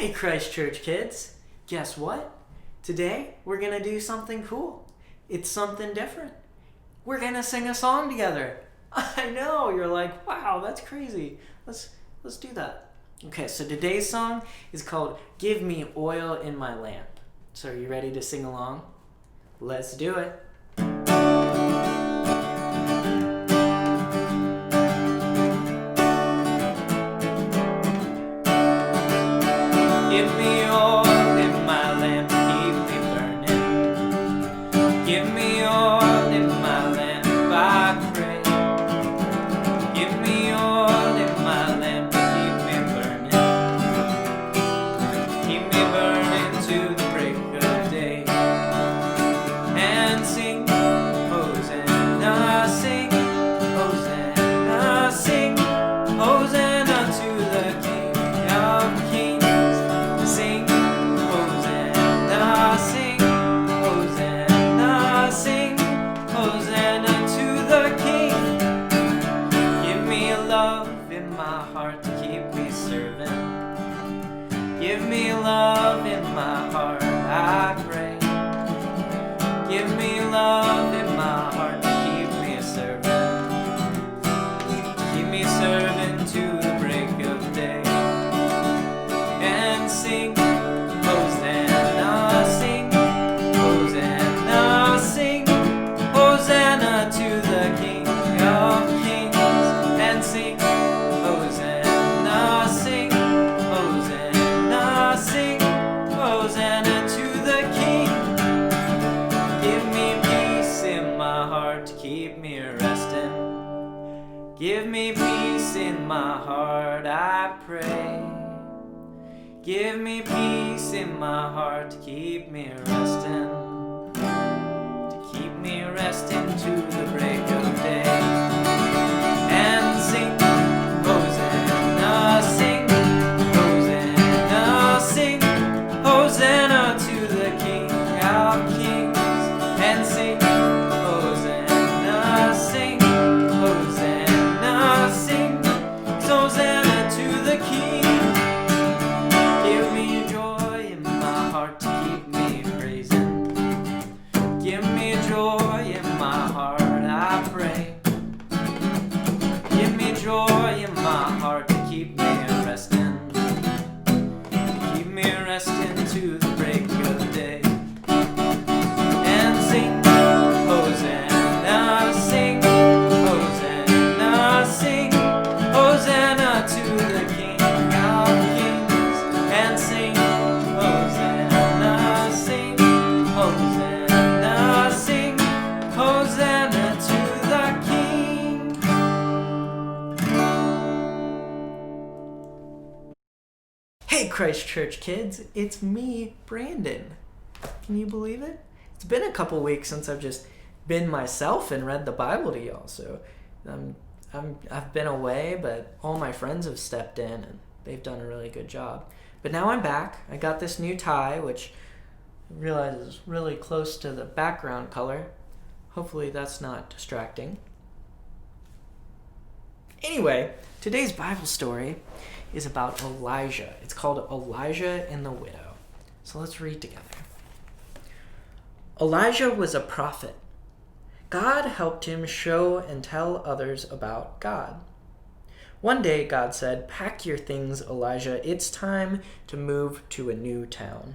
Hey Christ Church Kids, guess what? Today we're going to do something cool. It's something different. We're going to sing a song together. I know, you're like, wow, that's crazy. Let's do that. Okay, so today's song is called Give Me Oil in My Lamp. So are you ready to sing along? Let's do it. Give me oil in my lamp, keep me burning. Give me oil in my lamp, I pray. Give me oil in my lamp, keep me burning. Keep me burning to the break of day. And sing, Hosanna, sing, Hosanna, sing, Hosanna to the King of Kings. Sing, Hosanna, sing, Hosanna, sing, Hosanna to the King. Give me love in my heart to keep me serving. Give me love in my heart, I pray. Give me love in my heart to keep me serving. Keep me serving to the break of day. And sing, Hosanna, sing, Hosanna, sing, Hosanna to the King of Kings. And sing, Hosanna, sing, Hosanna, sing, Hosanna to the King. Give me peace in my heart to keep me resting. Give me peace in my heart, I pray. Give me peace in my heart to keep me resting. To keep me resting to the break of day. And sing, Hosanna, sing, Hosanna, sing, Hosanna to the King of Kings. And sing, Hosanna, sing, Hosanna, sing, Hosanna to the King. Give me joy in my heart to keep me praising. Give me joy in my heart, I pray. Give me joy in my heart to keep me resting. Keep me resting to the break of day. And sing, Hosanna, sing, Hosanna, sing, Hosanna to the King of Kings. And sing, Hosanna, sing, Hosanna, sing, Hosanna to the King. Hey Christ Church Kids, it's me, Brandon. Can you believe it? It's been a couple weeks since I've just been myself and read the Bible to y'all, so I've been away, but all my friends have stepped in and they've done a really good job. But now I'm back. I got this new tie, which I realize is really close to the background color. Hopefully that's not distracting. Anyway, today's Bible story is about Elijah. It's called Elijah and the Widow. So let's read together. Elijah was a prophet. God helped him show and tell others about God. One day, God said, "Pack your things, Elijah. It's time to move to a new town.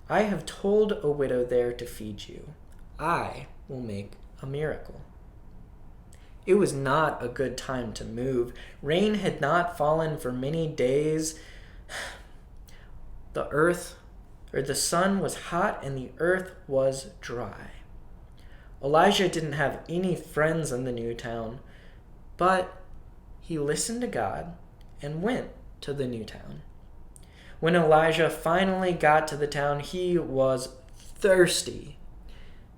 I have told a widow there to feed you. I will make a miracle." It was not a good time to move. Rain had not fallen for many days. The sun was hot and the earth was dry. Elijah didn't have any friends in the new town, but he listened to God and went to the new town. When Elijah finally got to the town, he was thirsty.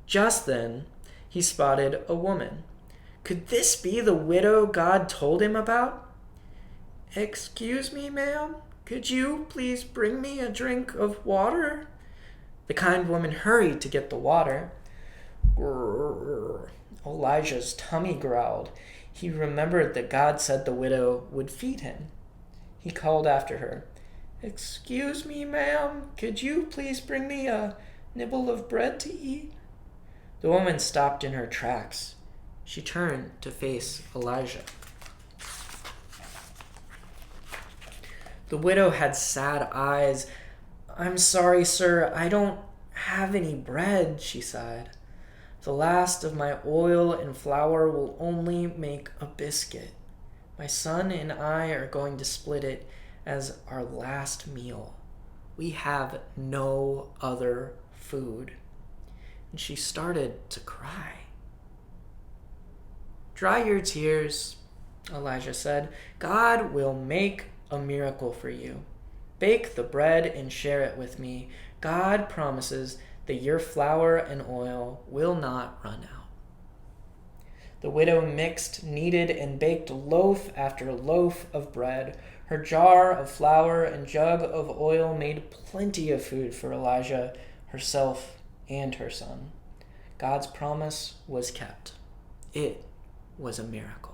Just then, he spotted a woman. Could this be the widow God told him about? "Excuse me, ma'am, could you please bring me a drink of water?" The kind woman hurried to get the water. Grrr. Elijah's tummy growled. He remembered that God said the widow would feed him. He called after her, "Excuse me, ma'am, could you please bring me a nibble of bread to eat?" The woman stopped in her tracks. She turned to face Elijah. The widow had sad eyes. "I'm sorry, sir, I don't have any bread," she sighed. "The last of my oil and flour will only make a biscuit. My son and I are going to split it as our last meal. We have no other food." And she started to cry. "Dry your tears," Elijah said. "God will make a miracle for you. Bake the bread and share it with me. God promises that your flour and oil will not run out." The widow mixed, kneaded, and baked loaf after loaf of bread. Her jar of flour and jug of oil made plenty of food for Elijah, herself, and her son. God's promise was kept. It was a miracle.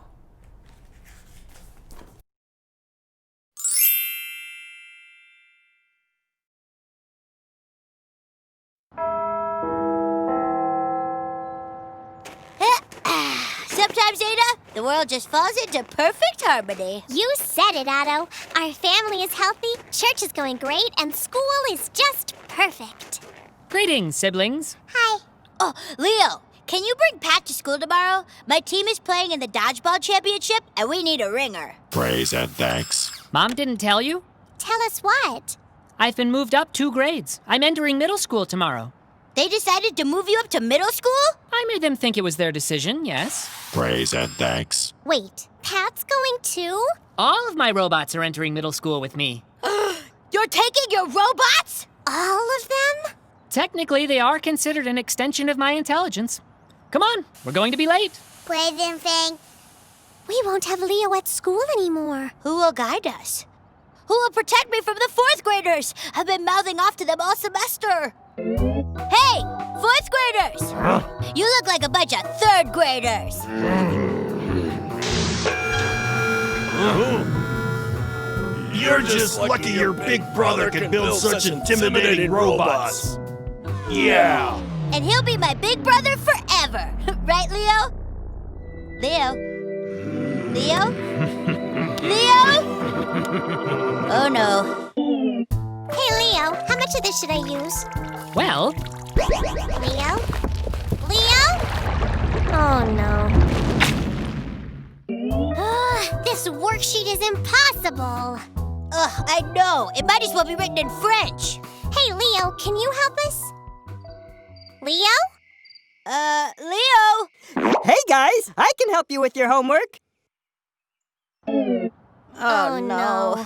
Sometimes, Ada, the world just falls into perfect harmony. You said it, Otto. Our family is healthy, church is going great, and school is just perfect. Greetings, siblings. Hi. Oh, Leo, can you bring Pat to school tomorrow? My team is playing in the dodgeball championship, and we need a ringer. Praise and thanks. Mom didn't tell you? Tell us what? I've been moved up 2 grades. I'm entering middle school tomorrow. They decided to move you up to middle school? I made them think it was their decision, yes. Praise and thanks. Wait, Pat's going too? All of my robots are entering middle school with me. You're taking your robots? All of them? Technically, they are considered an extension of my intelligence. Come on, we're going to be late. Present thing. We won't have Leo at school anymore. Who will guide us? Who will protect me from the 4th graders? I've been mouthing off to them all semester. Hey, 4th graders! You look like a bunch of 3rd graders. You're just lucky your big brother can build such intimidating robots. Yeah. And he'll be my big brother forever. Right, Leo? Leo? Leo? Leo? Oh, no. Hey, Leo, how much of this should I use? Well, Leo? Leo? Oh, no. This worksheet is impossible. Ugh, I know. It might as well be written in French. Hey, Leo, can you help us? Leo? Leo? Hey guys, I can help you with your homework. Oh, no.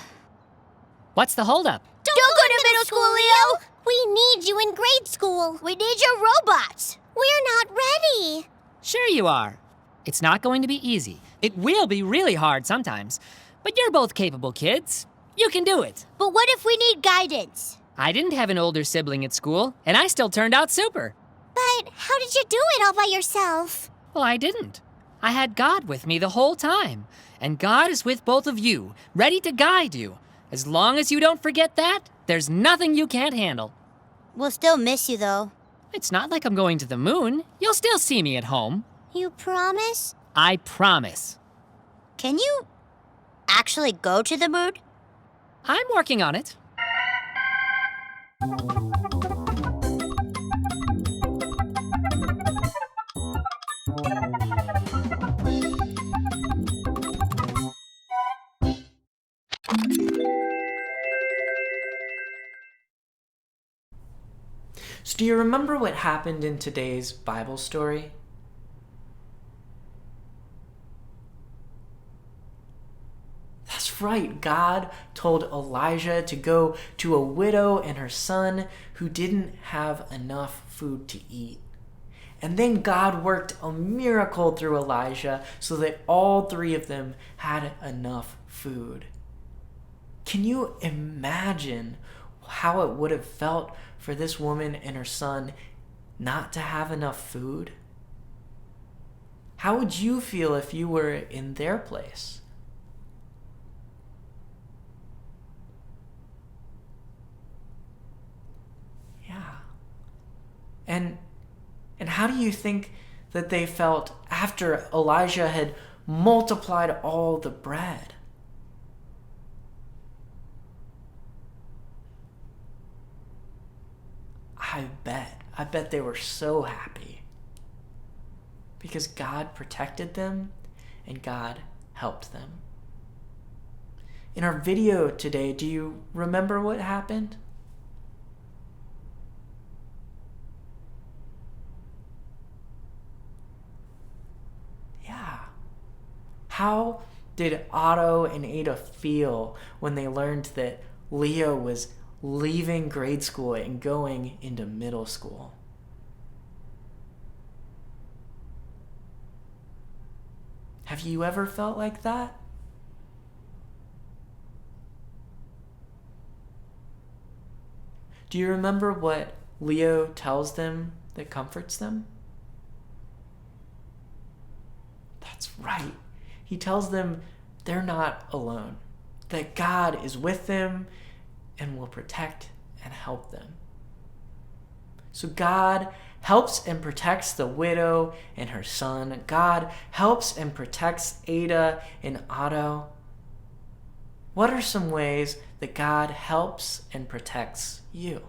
what's the holdup? Don't go to middle school, Leo! We need you in grade school. We need your robots. We're not ready. Sure you are. It's not going to be easy. It will be really hard sometimes. But you're both capable kids. You can do it. But what if we need guidance? I didn't have an older sibling at school, and I still turned out super. But how did you do it all by yourself? Well, I didn't. I had God with me the whole time. And God is with both of you, ready to guide you. As long as you don't forget that, there's nothing you can't handle. We'll still miss you, though. It's not like I'm going to the moon. You'll still see me at home. You promise? I promise. Can you actually go to the moon? I'm working on it. So do you remember what happened in today's Bible story? That's right. God told Elijah to go to a widow and her son who didn't have enough food to eat. And then God worked a miracle through Elijah so that all 3 of them had enough food. Can you imagine how it would have felt for this woman and her son not to have enough food? How would you feel if you were in their place? how do you think that they felt after Elijah had multiplied all the bread? I bet they were so happy because God protected them and God helped them. In our video today, do you remember what happened? Yeah. How did Otto and Ada feel when they learned that Leo was leaving grade school and going into middle school? Have you ever felt like that? Do you remember what Leo tells them that comforts them? That's right. He tells them they're not alone, that God is with them and will protect and help them. So God helps and protects the widow and her son. God helps and protects Ada and Otto. What are some ways that God helps and protects you?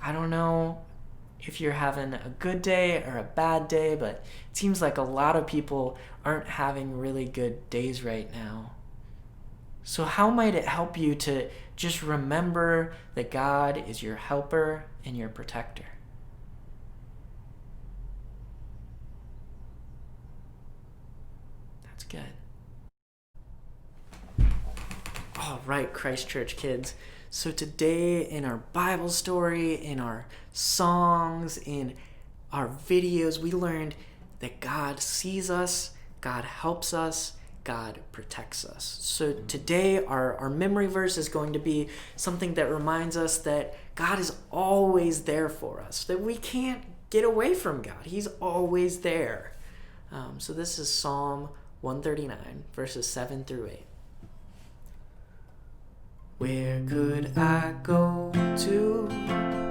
I don't know if you're having a good day or a bad day, but it seems like a lot of people aren't having really good days right now. So how might it help you to just remember that God is your helper and your protector? That's good. All right, Christ Church Kids. So today in our Bible story, in our songs, in our videos, we learned that God sees us, God helps us, God protects us. So today our memory verse is going to be something that reminds us that God is always there for us, that we can't get away from God. He's always there. So this is Psalm 139, verses 7 through 8. Where could I go to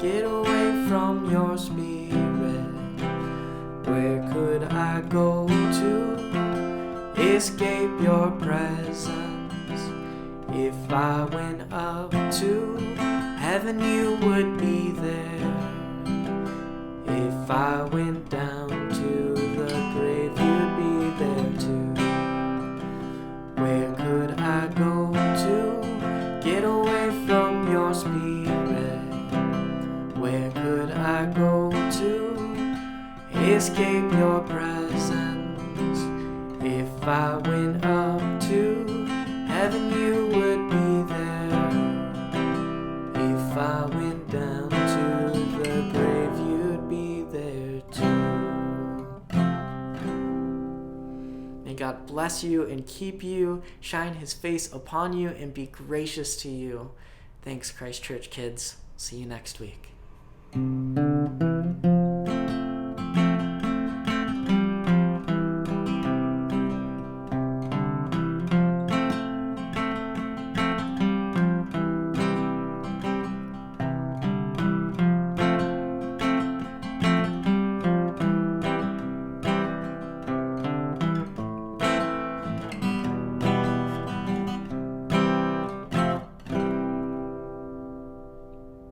get away from your spirit? Where could I go to escape your presence? If I went up to heaven, you would be there. If I went down to the grave, you'd be there too. Where could I go to get away from your spirit? Where could I go to escape your presence? If I went up to heaven, you would be there. If I went down to the grave, you'd be there too. May God bless you and keep you, shine his face upon you, and be gracious to you. Thanks, Christ Church Kids. See you next week.